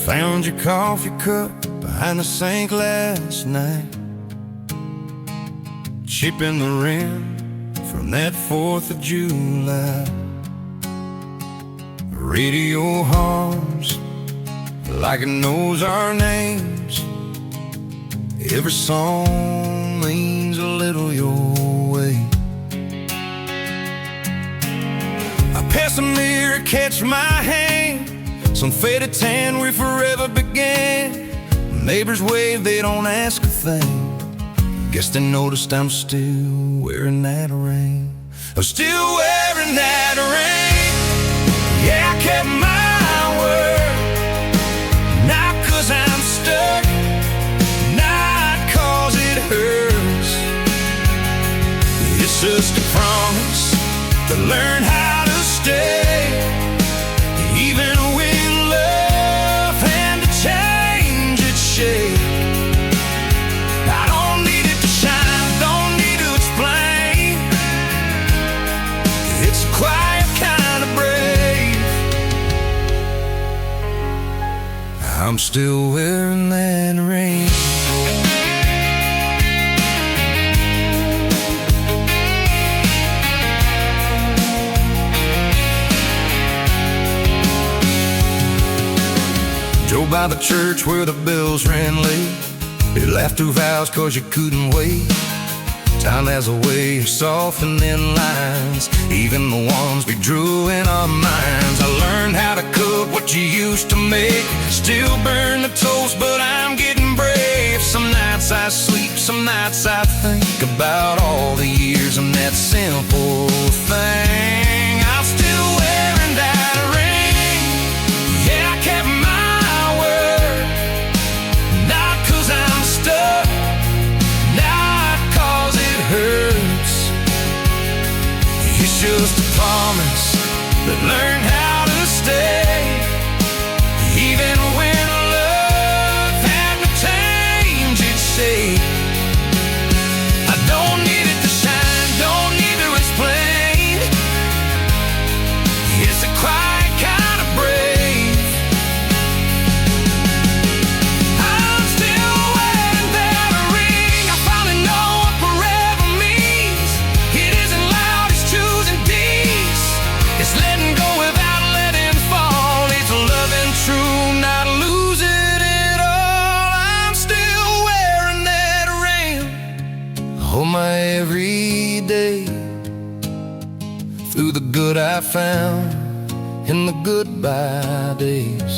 Found your coffee cup behind the sink last night, chipping the rim from that 4th of July. Radio hums like it knows our names. Every song leans a little your way. I pass a mirror, catch my hand. Some faded tan we forever began. Neighbors wave, they don't ask a thing. Guess they noticed I'm still wearing that ring. I'm still wearing that ring. Yeah, I kept my word. Not 'cause I'm stuck, not 'cause it hurts. It's just a promise to learn how to stay, even when love had to change its shape. I don't need it to shine, don't need to explain. It's a quiet kind of brave. I'm still wearing that ring. Drove by the church where the bells ran late. You laughed through vows 'cause you couldn't wait. Time has a way of softening lines, even the ones we drew in our minds. I learned how to cook what you used to make. Still burn the toast, but I'm getting brave. Some nights I sleep, some nights I think about all the years and that simple thing. I'm still wearing that ring. Yeah, I kept my word. Not 'cause I'm stuck, not 'cause it hurts. It's just a promise that learned how to stay, even when love had to change its shape. I don't need it to shine, don't need to explain. It's a quiet kind of brave. I'm still wearing that ring. I finally know what forever means. It isn't loud, it's choosing peace. It's letting go without letting fall. It's loving true, not losing it all. I'm still wearing that ring. I hold my every day through the good I found in the goodbye days.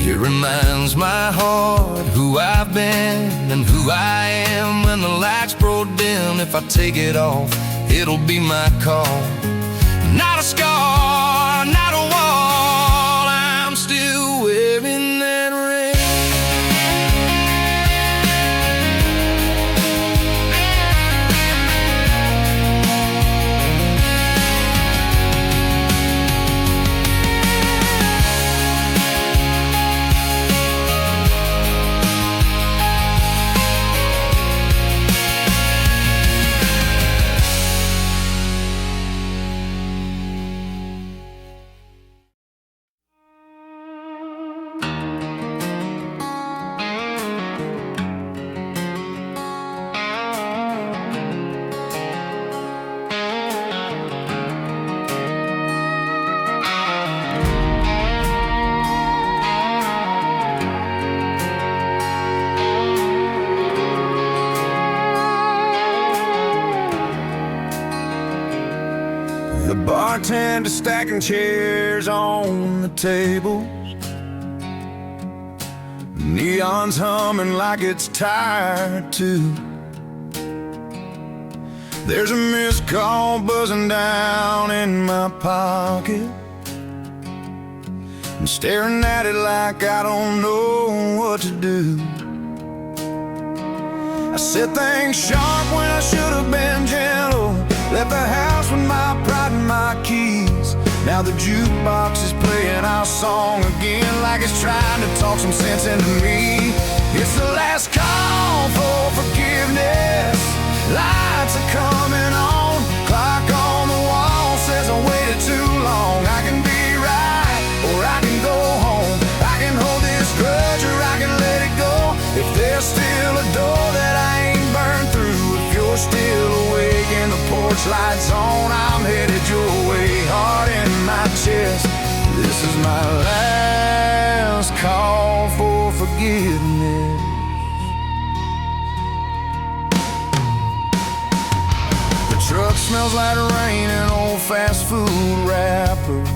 It reminds my heart who I've been and who I am when the lights grow dim. If I take it off, it'll be my call. Not a scar, not a wall. I'm still wearing that ring. The bartender stacking chairs on the tables. Neon's humming like it's tired too. There's a missed call buzzing down in my pocket. I'm staring at it like I don't know what to do. I said things sharp when I should have been gentle. Left the house with my pride and my keys. Now the jukebox is playing our song again, like it's trying to talk some sense into me. It's the last call for forgiveness. Lights are coming on. Clock on the wall says I waited too long. I can be right or I can go home. searchlights on, I'm headed your way, heart in my chest. This is my last call for forgiveness. The truck smells like rain and old fast food wrappers.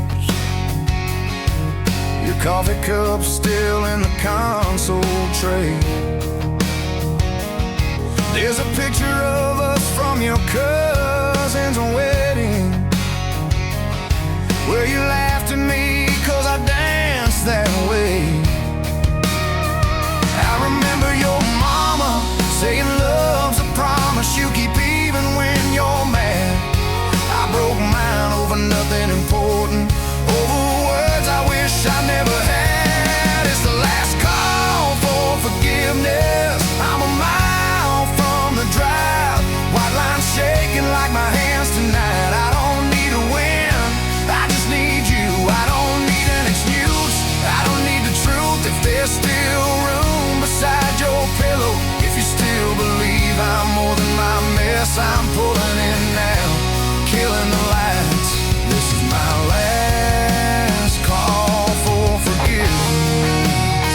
Your coffee cup's still in the console tray. There's a picture of us from your cousin's wedding, where you laughed at me 'cause I danced that way. I remember your mama saying love's a promise you keep even when you're mad. I broke mine over nothing important, over words I wish I never had. It's the last call for forgiveness. I'm a mile from the drive, white lines shaking like my hands tonight. I don't need a win, I just need you. I don't need an excuse, I don't need the truth. If there's still room beside your pillow, if you still believe I'm more than my mess, I'm pulling in now, killing the lights. This is my last call for forgiveness.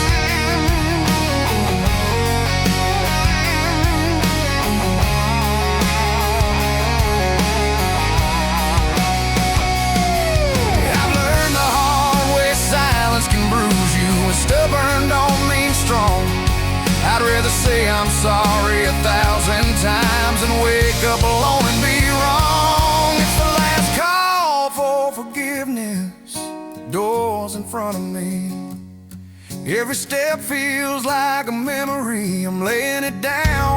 I've learned the hard way silence can bruise you, and stubborn don't mean strong. I'd rather say I'm sorry 1,000 times than wake up alone and be wrong. It's the last call for forgiveness. The door's in front of me. Every step feels like a memory. I'm laying it down.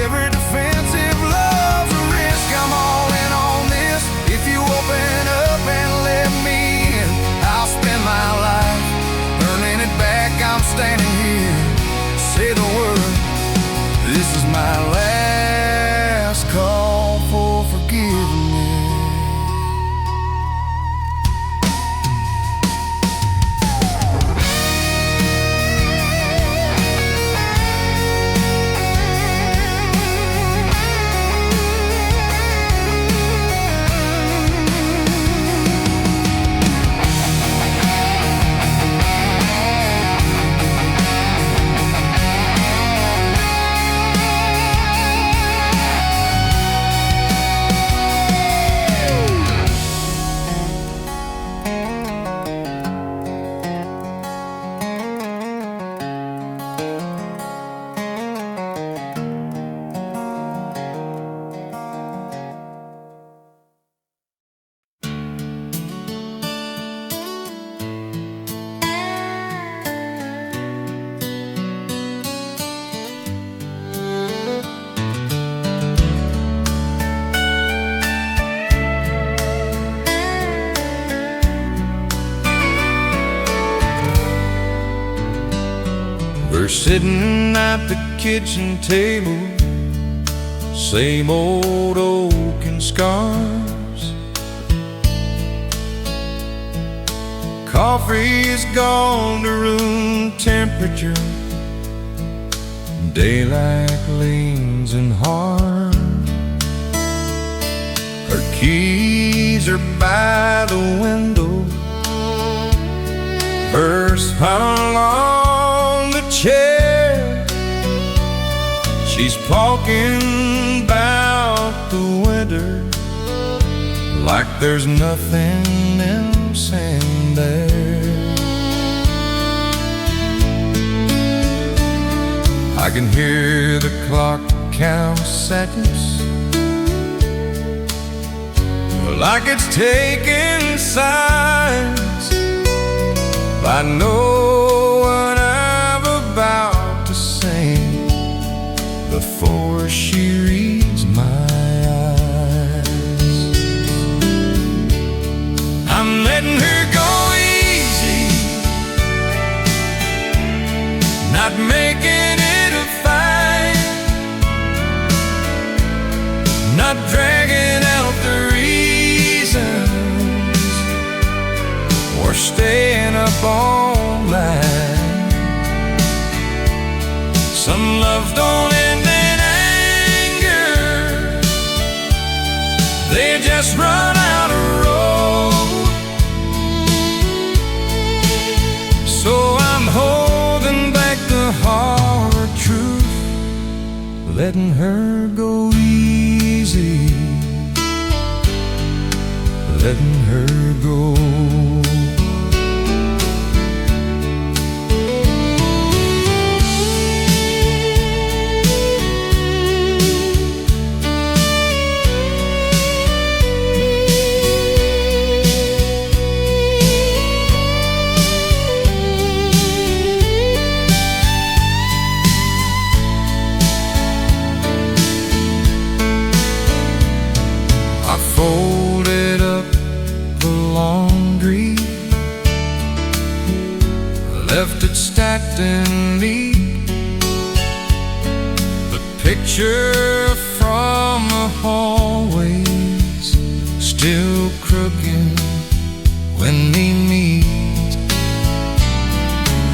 Every defensive love's a risk. I'm all in on this. If you open up and let me in, I'll spend my life earning it back. I'm standing here. Say the word. This is my last call for forgiveness. We're sitting at the kitchen table, same old oak and scars. Coffee's gone to room temperature, daylight leans and hard. Her keys are by the window, purse hung on the chair. She's talking about the winter like there's nothing else in there. I can hear the clock count seconds, like it's taking signs. I know what I'm about to say before she reads my eyes. I'm letting her go easy, not making it a fight, not dragging out the reasons or staying up all night. Some loves don't end in anger, letting her go easy, letting her go. Folded up the laundry, left it stacked and neat. The picture from the hallways still crooked when we meet.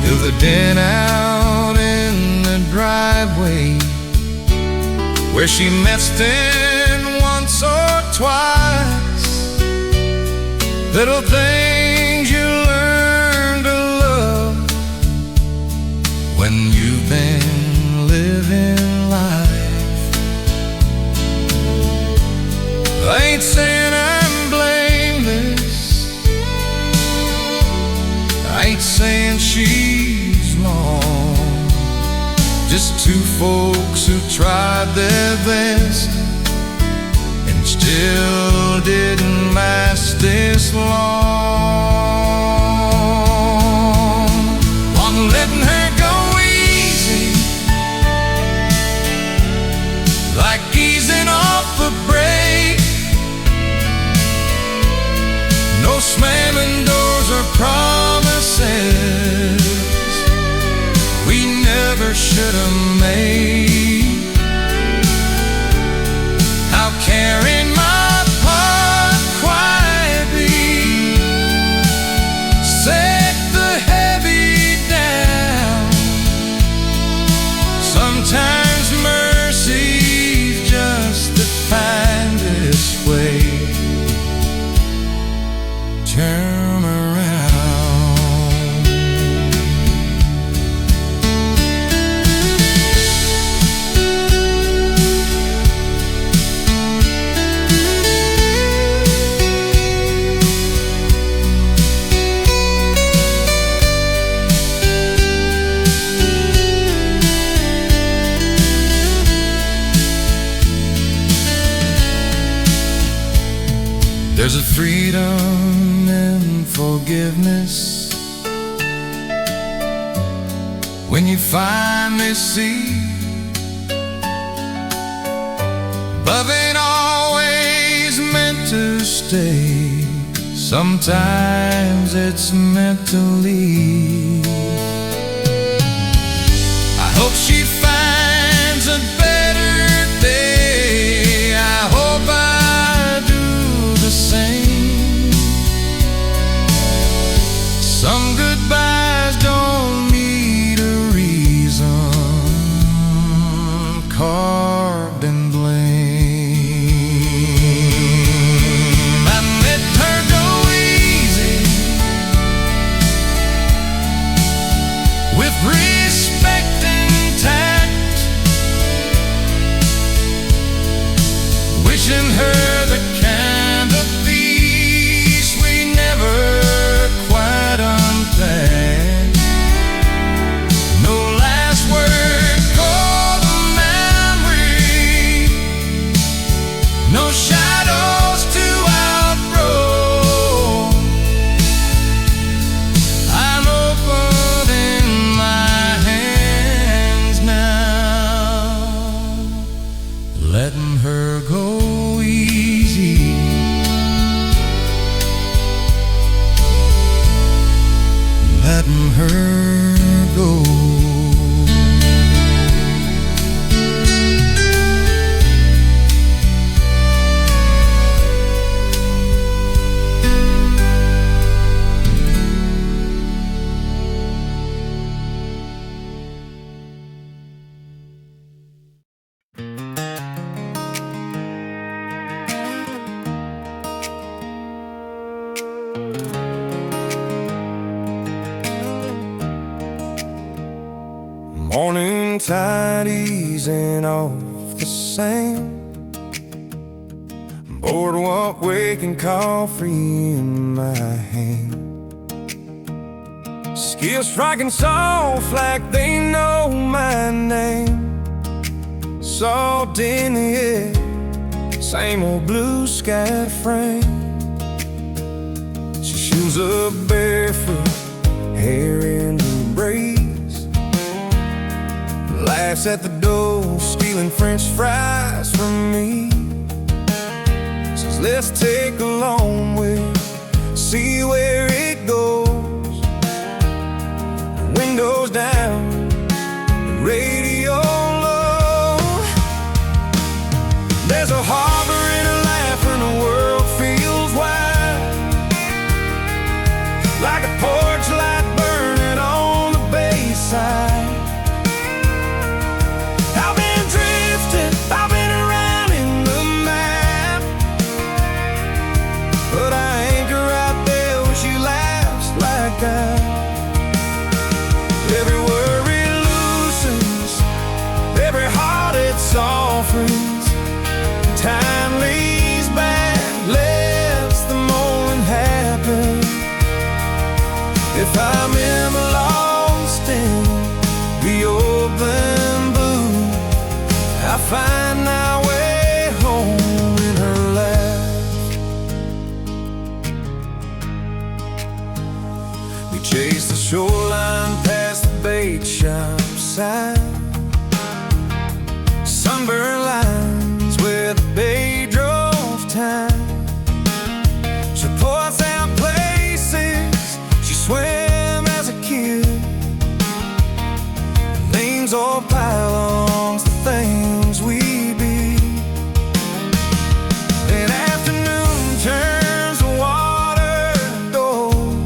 Through the den out in the driveway where she messed in once or twice. Little things you learn to love when you've been living life. I ain't saying I'm blameless, I ain't saying she's wrong. Just two folks who tried their best and still didn't last this long. On letting her go easy, like easing off a brake. No slamming doors or promises we never should have made. How carrying my part quietly set the heavy down. Sometimes mercy's just the kindest way. Turn around. There's a freedom in forgiveness when you finally see love ain't always meant to stay. Sometimes it's meant to leave. I hope she finds a better day. I hope I do the same. Some goodbyes don't need a reason carved in blame. I let her go easy with respect intact, wishing her the kind of peace we never quite unplanned. No last word called a memory, no shadows to outgrow. I'm opening my hands now, letting her go easy, letting her go. Morning tide easing off both the same. Boardwalk waking coffee in my hand. Skills striking soft like they know my name. Salt in the air, same old blue sky frame. She shoes up barefoot, hair in the breeze. Laughs at the door, stealing French fries from me. Says let's take a long way, see where it goes. Windows down, radio low. There's a harbor and a laugh and the world feels wide, like a porch light burning on the bayside. I've been drifting, I've been around in the map, but I anchor right there when she laughs like that. Every worry loosens, every heart it softens. Time leads back, lets the moment happen. If I'm ever lost in the open blue, I find my way home in her laugh. We chase the shoreline past the bait shop side, sunburned lines where the bay drove time. She pours out places she swam as a kid. Names all pylons, the things we be. An afternoon turns the water gold.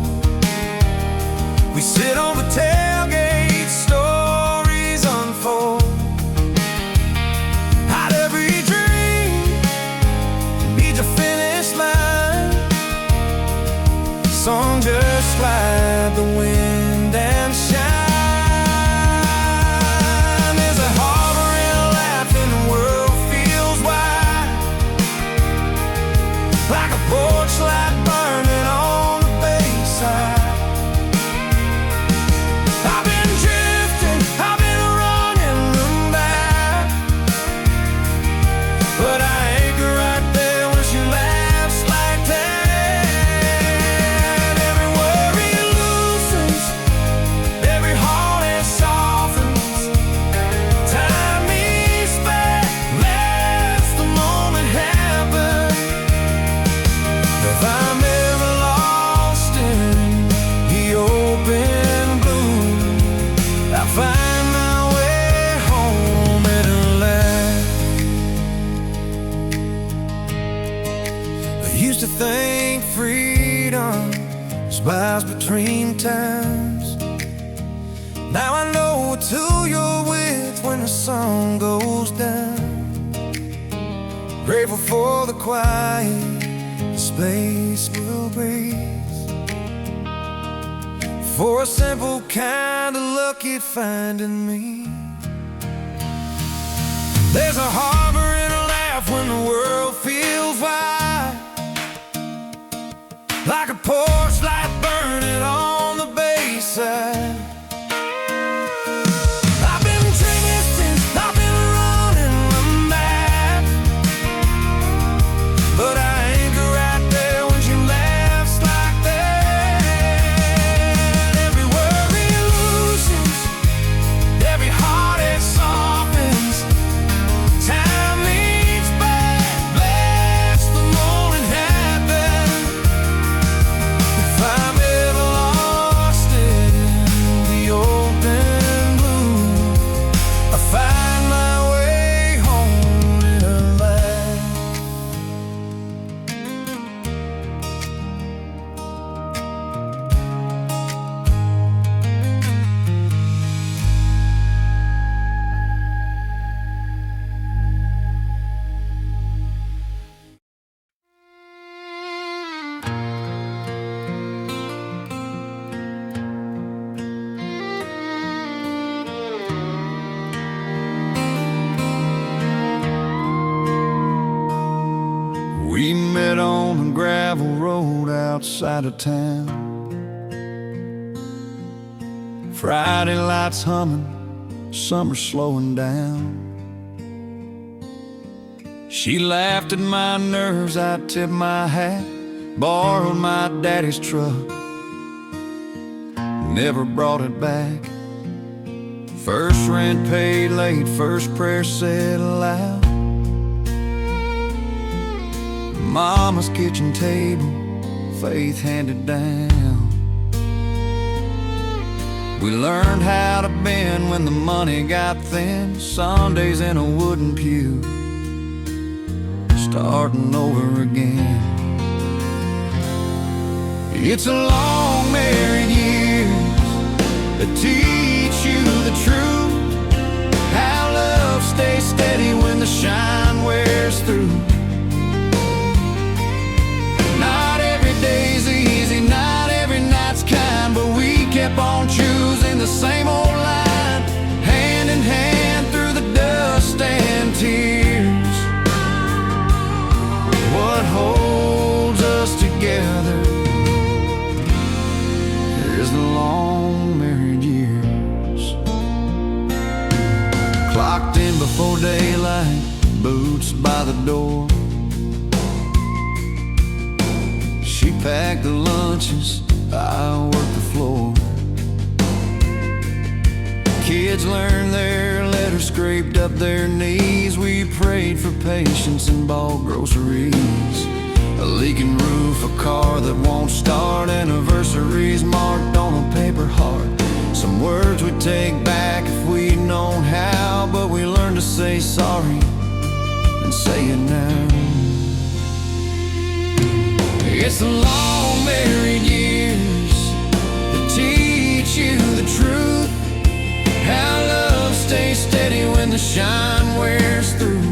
We sit on the tailgate, stories unfold. Hide every dream, need your finish line. Song just slide the wind and shine. There's a harbor and a laugh and the world feels wide, like a porch light burning on the bayside. I've been drifting, I've been running them back, but I anchor right there when she laughs like that. Every worry loosens, every heart it softens. Time meets back, lets the moment happen. If I'm ever lost in the open blue, I find my way home at last. I used to think freedom was miles between times. Now I know it's who you're with when the sun goes down. Grateful for the quiet this place will breathe, for a simple kind of lucky finding me. There's a harbor and a laugh when the world feels wide, like a porch light burning on the bayside. I've been drifting, I've been running the map, but I anchor right there when she laughs like that. Every worry loosens, every heart it softens. Time leads back, lets the moment happen. If I'm ever lost in the outside of town. Friday lights humming, summer slowing down. She laughed at my nerves, I tipped my hat, borrowed my daddy's truck, never brought it back. First rent paid late, first prayer said aloud. Mama's kitchen table, faith handed down. We learned how to bend when the money got thin, Sundays in a wooden pew, starting over again. It's a long married years that teach you the truth, how love stays steady when the shine wears through. Not every day's easy, not every night's kind, but we kept on choosing the same old line, hand in hand through the dust and tears. What holds us together is the long married years. Clocked in before daylight, boots by the door. She packed the lunches, I worked the floor. Kids learned their letters, scraped up their knees. We prayed for patience and bought groceries. A leaking roof, a car that won't start, anniversaries marked on a paper heart. Some words we'd take back if we'd known how, but we learned to say sorry and say it now. It's the long married years that teach you the truth, how love stays steady when the shine wears through.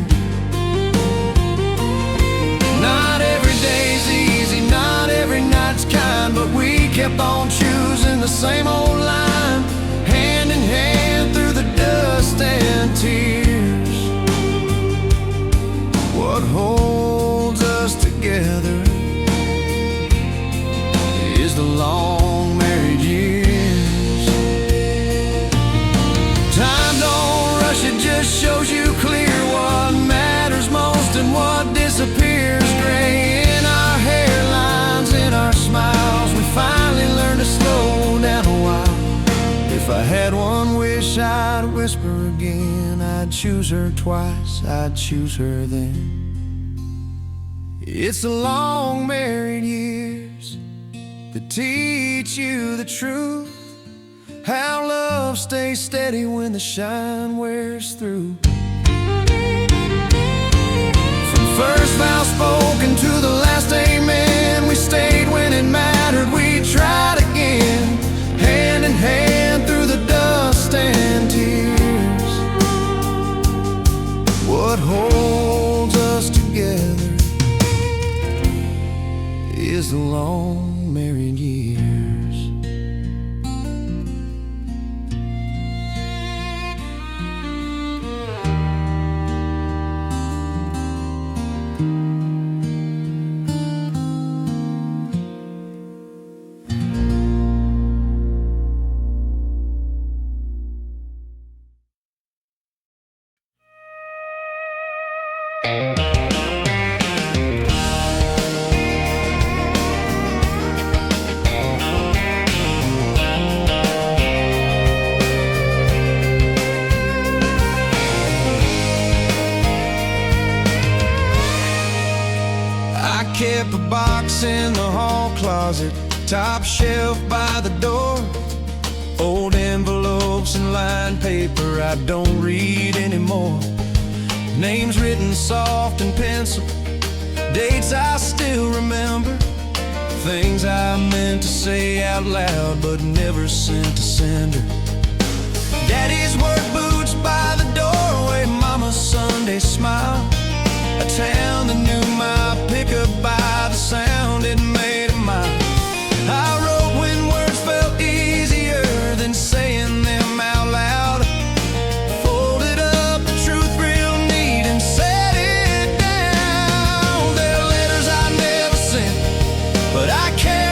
Not every day's easy, not every night's kind, but we kept on choosing the same old line, hand in hand through the dust and tears. What holds us together is the long married years. Time don't rush, it just shows you clear what matters most and what disappears. Gray in our hairlines, in our smiles, we finally learned to slow down a while. If I had one wish, I'd whisper again, I'd choose her twice, I'd choose her then. It's the long married years that teach you the truth, how love stays steady when the shine wears through. From first vow spoken to the last amen, we stayed when it mattered, we tried again, hand in hand through the dust and tears. What holds us together is the long married years. Kept a box in the hall closet, top shelf by the door. Old envelopes and lined paper I don't read anymore. Names written soft in pencil, dates I still remember. Things I meant to say out loud but never sent to sender. Daddy's work boots by the doorway, Mama's Sunday smile. A town that knew my pickup by the sound it made a mile. I wrote when words felt easier than saying them out loud. Folded up the truth real neat and set it down. There are letters I never sent, but I can't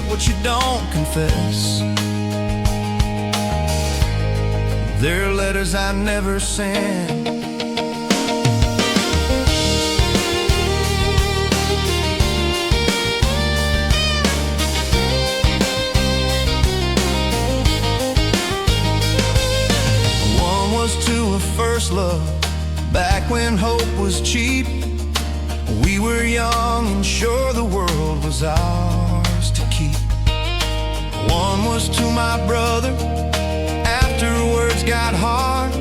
what you don't confess. There are letters I never sent. One was to a first love, back when hope was cheap. We were young and sure the world was ours to keep. One was to my brother, after words got hard.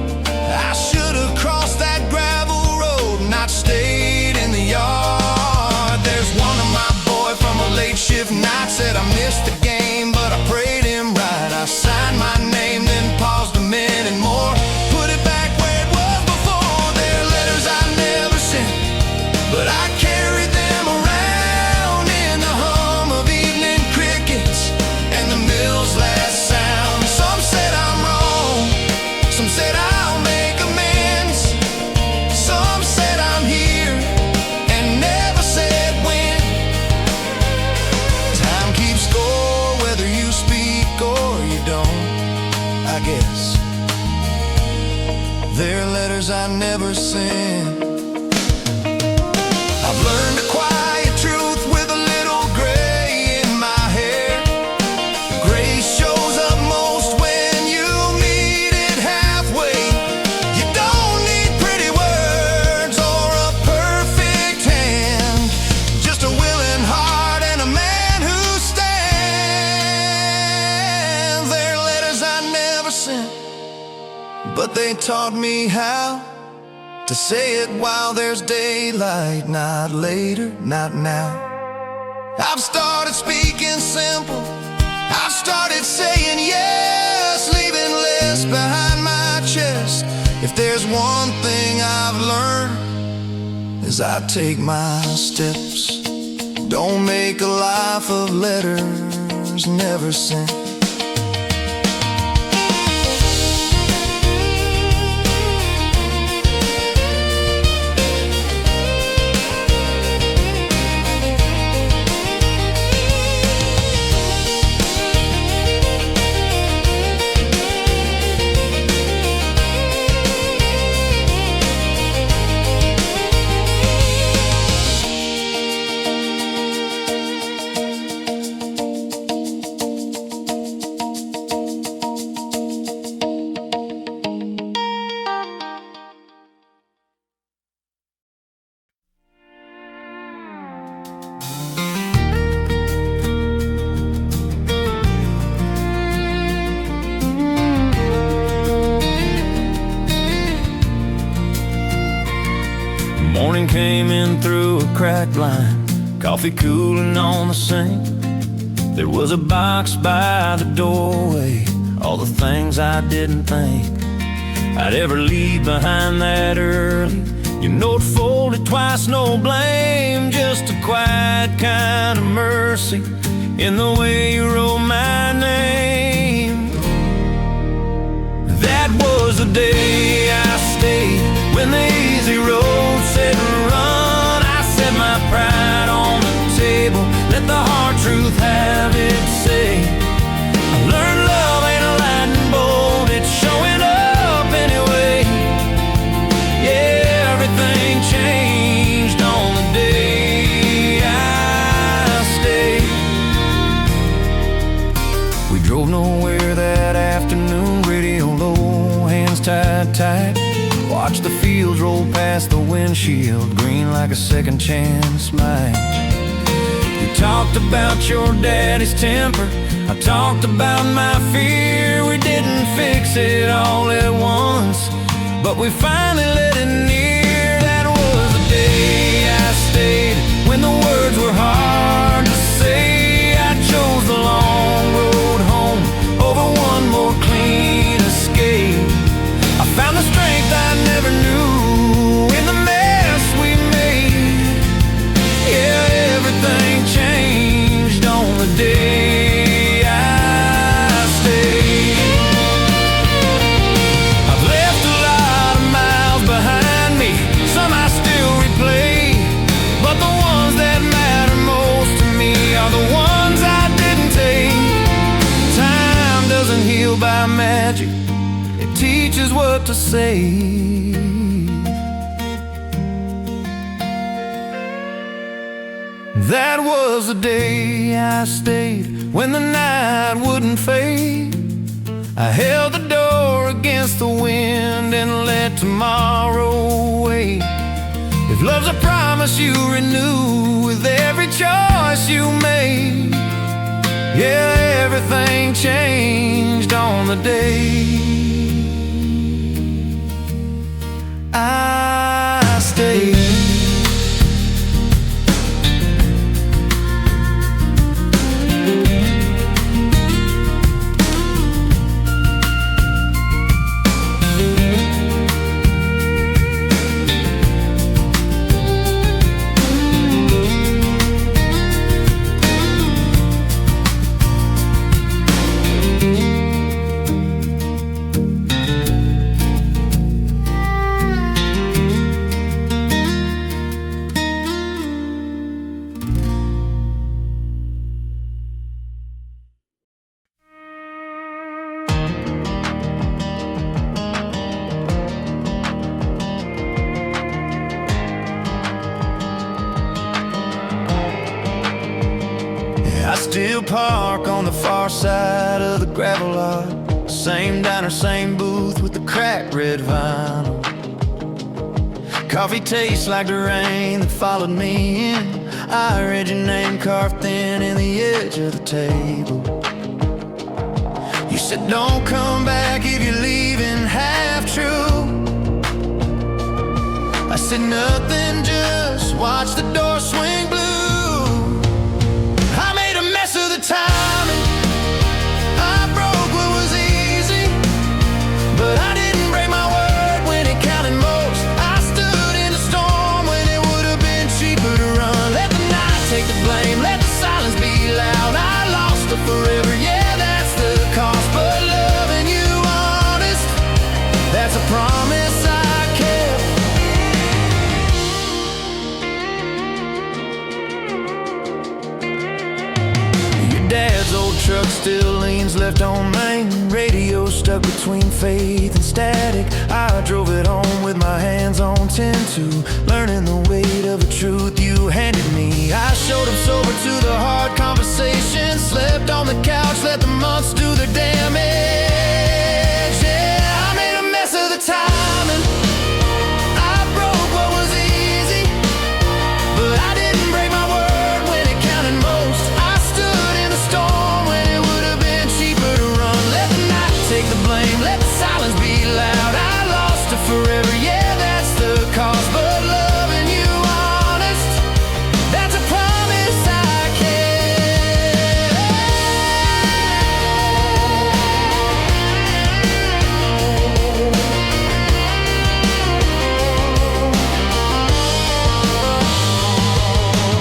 I should have crossed that gravel road, not stayed in the yard. There's one of my boy from a late shift night, said I missed the game, but I prayed him right. I signed my name, then paused a minute more, put it back where it was before. There are letters I never sent, but I carried them around in the hum of evening crickets and the mill's last sound. Some said I'm wrong, some said I'll make amends, some said I'm here and never said when. Time keeps score whether you speak or you don't, I guess. There are letters I never sent. I've learned a quiet truth with a little gray in my hair. Gray shows up most when you meet it halfway. You don't need pretty words or a perfect hand, just a willing heart and a man who stands. There are letters I never sent, but they taught me how to say it while there's daylight, not later, not now. I've started speaking simple, I've started saying yes, leaving less behind my chest. If there's one thing I've learned, as I take my steps, don't make a life of letters never sent. Morning came in through a cracked line, coffee cooling on the sink. There was a box by the doorway, all the things I didn't think I'd ever leave behind that early. Your note folded twice, no blame, just a quiet kind of mercy in the way you wrote my name. That was the day I stayed, when the easy road said run. I set my pride on the table, let the hard truth have its say. I learned love ain't a lightning bolt, it's showing up anyway. Yeah, everything changed on the day I stayed. We drove nowhere that afternoon, radio low, hands tied tight. Watch the fields roll past the windshield, green like a second chance light. You talked about your daddy's temper, I talked about my fear. We didn't fix it all at once, but we finally let it near. That was the day I stayed, when the words were hard to say. I chose the long road home over one more clean escape. I found the strength I never knew in the mess we made. Yeah, everything changed on the day I stayed. I've left a lot of miles behind, to save. That was the day I stayed when the night wouldn't fade. I held the door against the wind and let tomorrow wait. If love's a promise you renew with every choice you made, yeah, everything changed on the day I stayed. I still park on the far side of the gravel lot. Same diner, same booth with the cracked red vinyl. Coffee tastes like the rain that followed me in. I read your name carved thin in the edge of the table. You said don't come back if you're leaving half true. I said nothing, just watch the door swing blue. Timing, I broke what was easy, but I didn't break my word when it counted most. I stood in the storm when it would have been cheaper to run. Let the night take the blame, let the silence be loud. I lost her forever, yeah, that's the cost. But loving you honest, that's a promise I kept. Dad's old truck still leans left on Main. Radio stuck between faith and static. I drove it home with my hands on 10-2, learning the weight of the truth you handed me. I showed up sober to the hard conversation, slept on the couch, let the months do their damage. Yeah, I made a mess of the timing. I broke what was easy, but I didn't break my word when it counted most. I stood in the storm when it would have been cheaper to run. Let the night take the blame, let the silence be loud. I lost her forever, yeah, that's the cost. But loving you honest, that's a promise I kept.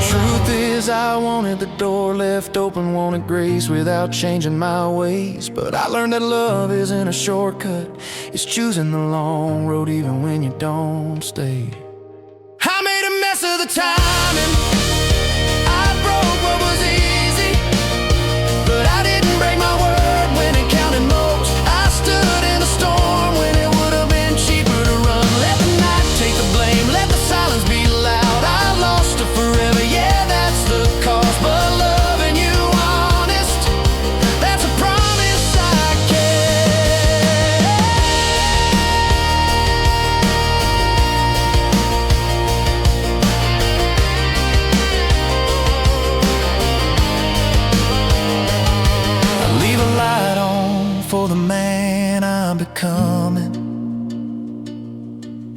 Truth is, I wanted the door left open, wanted grace without changing my ways. But I learned that love isn't a shortcut, it's choosing the long road even when you don't stay. I made a mess of the timing. I broke what was easy, but I didn't break my word when it counted most. I stood in the storm when it would have been cheaper to run. Let the night take the blame, let the silence be loud. I lost her forever, yeah, that's the cost. But loving you honest, that's a promise I kept. I leave a light on for the man I'm becoming,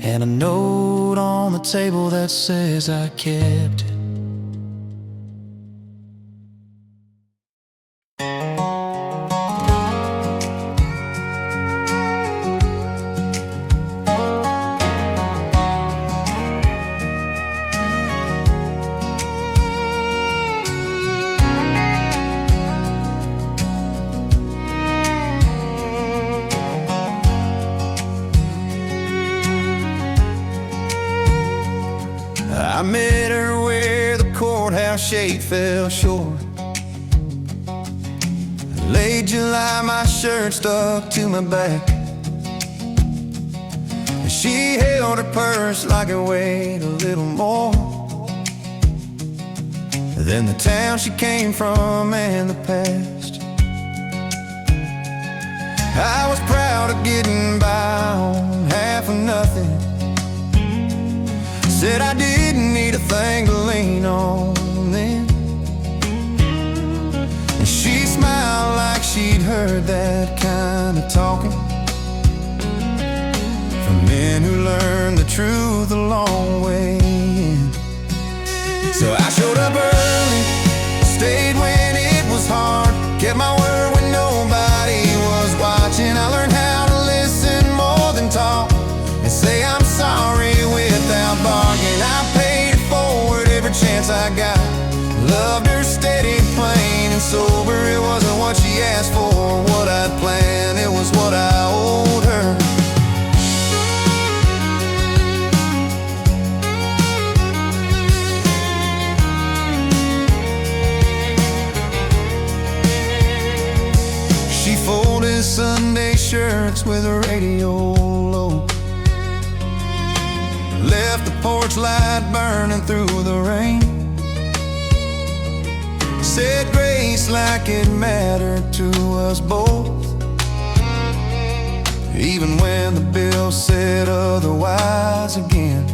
and a note on the table that says I kept it. I met her where the courthouse shade fell short. Late July, my shirt stuck to my back. She held her purse like it weighed a little more than the town she came from and the past. I was proud of getting by on half of nothing. Said I didn't need a thing to lean on then. And she smiled like she'd heard that kind of talking from men who learned the truth a long way in. So I showed up early, stayed when it was hard, kept my word when nobody was watching. I learned how to listen more than talk and say I'm sorry without bargain. I paid it forward every chance I got. Loved her steady, plain and sober. It wasn't what she asked for or what I'd planned, it was what I owed her. She folded Sunday shirts with a radio low, left the porch light burning through the rain. Said grace like it mattered to us both, even when the bill said otherwise again.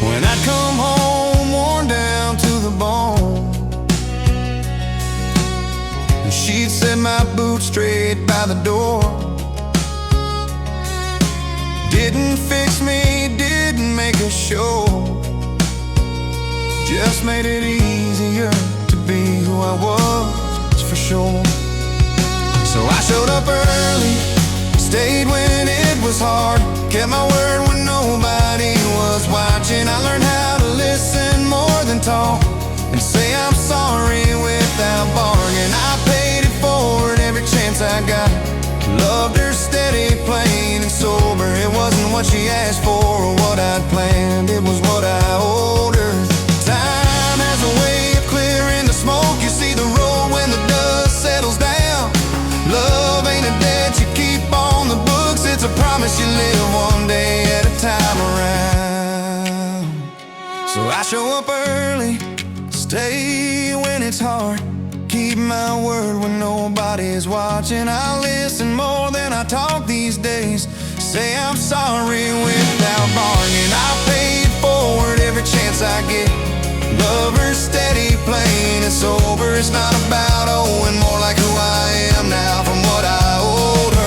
When I'd come home worn down to the bone, she'd set my boots straight by the door. Didn't fix me, didn't make a show, just made it easier to be who I was, for sure. So I showed up early, stayed when it was hard, kept my word when nobody was watching. I learned how to listen more than talk and say I'm sorry without bargain. I paid it forward every chance I got. Loved her steady, plain and sober. It wasn't what she asked for or what I'd planned, it was what I owed her. Time has a way of clearing the smoke. You see the road when the dust settles down. Love ain't a debt you keep on the books, it's a promise you live one day at a time around. So I show up early, stay when it's hard, keep my word when nobody's watching. I listen more than I talk these days, say I'm sorry without bargain. I pay it forward every chance I get. Love her steady, plain and sober. It's not about owing, more like who I am now from what I owed her.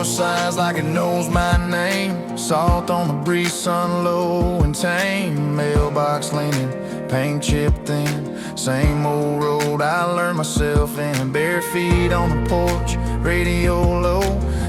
Signs like it knows my name. Salt on the breeze, sun low and tame. Mailbox leaning, paint chip thin. Same old road I learned myself in. Bare feet on the porch, radio low.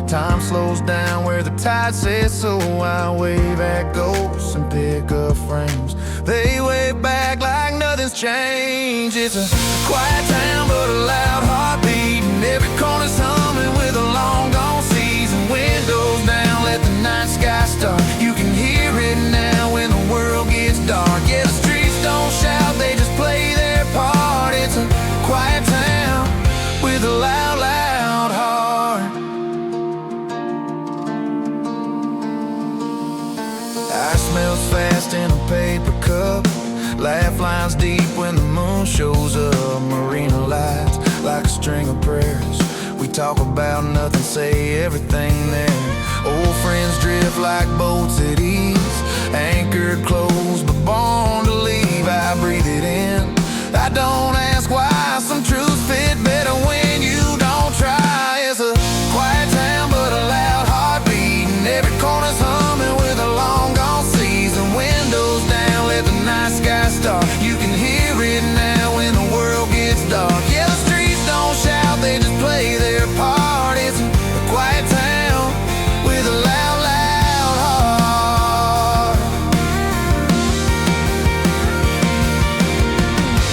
Time slows down where the tide says so. I wave at ghosts and pick up frames. They wave back like nothing's changed. It's a quiet town but a loud heartbeat, and every corner's humming with a long gone season. Windows down, let the night sky start. You can hear it now when the world gets dark. Yeah, the streets don't shout, they just play their part. It's a quiet town with a loud, loud heart. town shows up, marina lights like a string of prayers. We talk about nothing, say everything there. Old friends drift like boats at ease, anchored close but born to leave. I breathe it in, I don't ask why. Some truths fit better when you don't try. It's a quiet town but a loud heartbeat, and every corner's humming with a long gone season. Windows down, let the night sky start. You can hear it now when the world gets dark. Yeah, the streets don't shout, they just play their part. It's a quiet town with a loud, loud heart.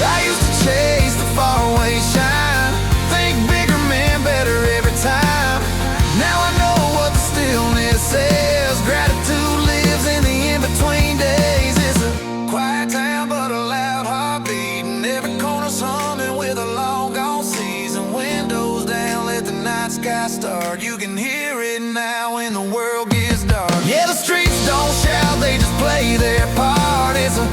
I used to chase the faraway shine, think bigger man better every time. Now I know what the stillness says. Gratitude lives in the in-between days. It's a quiet town but a loud heartbeat, and every corner's humming with a long gone season. Windows down, let the night sky start. You can hear it now when the world gets dark. Yeah, the streets don't shout, they just play their part. It's a